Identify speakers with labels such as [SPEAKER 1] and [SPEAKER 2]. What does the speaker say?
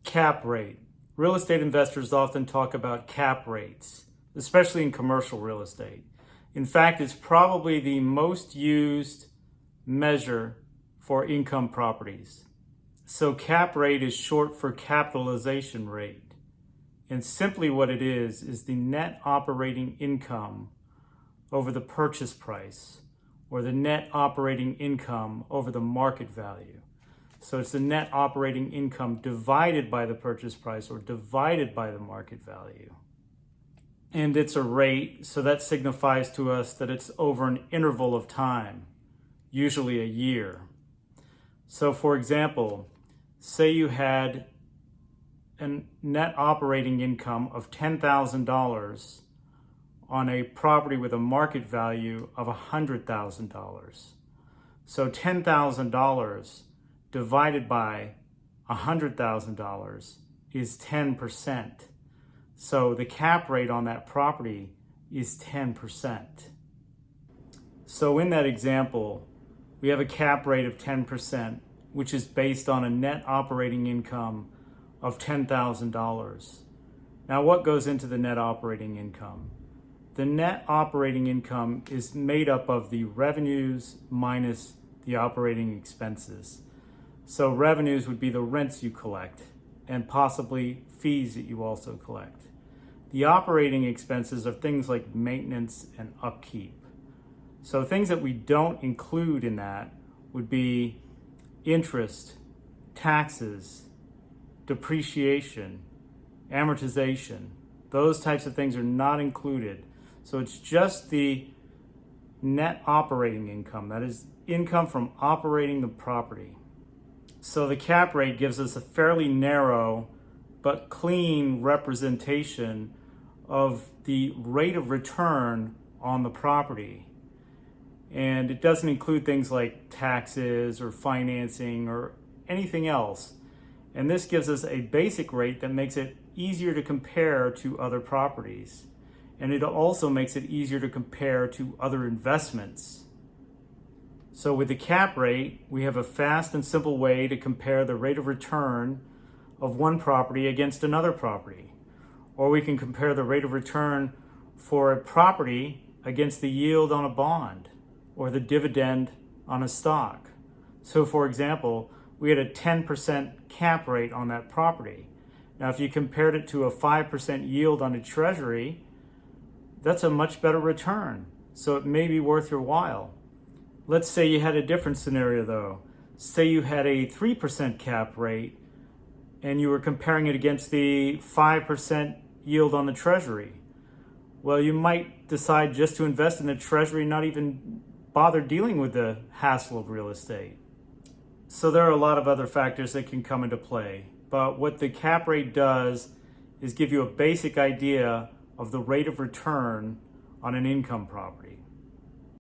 [SPEAKER 1] Cap rate. Real estate investors often talk about cap rates, especially in commercial real estate. In fact, it's probably the most used measure for income properties. So cap rate is short for capitalization rate. And simply what it is the net operating income over the purchase price, or the net operating income over the market value. So it's the net operating income divided by the purchase price or divided by the market value. And it's a rate, so that signifies to us that it's over an interval of time, usually a year. So for example, say you had a net operating income of $10,000 on a property with a market value of $100,000. So $10,000 divided by $100,000 is 10%. So the cap rate on that property is 10%. So in that example, we have a cap rate of 10%, which is based on a net operating income of $10,000. Now what goes into the net operating income? The net operating income is made up of the revenues minus the operating expenses. So revenues would be the rents you collect and possibly fees that you also collect. The operating expenses are things like maintenance and upkeep. So things that we don't include in that would be interest, taxes, depreciation, amortization. Those types of things are not included. So it's just the net operating income, that is income from operating the property. So the cap rate gives us a fairly narrow but clean representation of the rate of return on the property. And it doesn't include things like taxes or financing or anything else. And this gives us a basic rate that makes it easier to compare to other properties. And it also makes it easier to compare to other investments. So with the cap rate, we have a fast and simple way to compare the rate of return of one property against another property. Or we can compare the rate of return for a property against the yield on a bond or the dividend on a stock. So for example, we had a 10% cap rate on that property. Now if you compared it to a 5% yield on a treasury, that's a much better return. So it may be worth your while. Let's say you had a different scenario though. Say you had a 3% cap rate and you were comparing it against the 5% yield on the treasury. Well, you might decide just to invest in the treasury, not even bother dealing with the hassle of real estate. So there are a lot of other factors that can come into play. But what the cap rate does is give you a basic idea of the rate of return on an income property.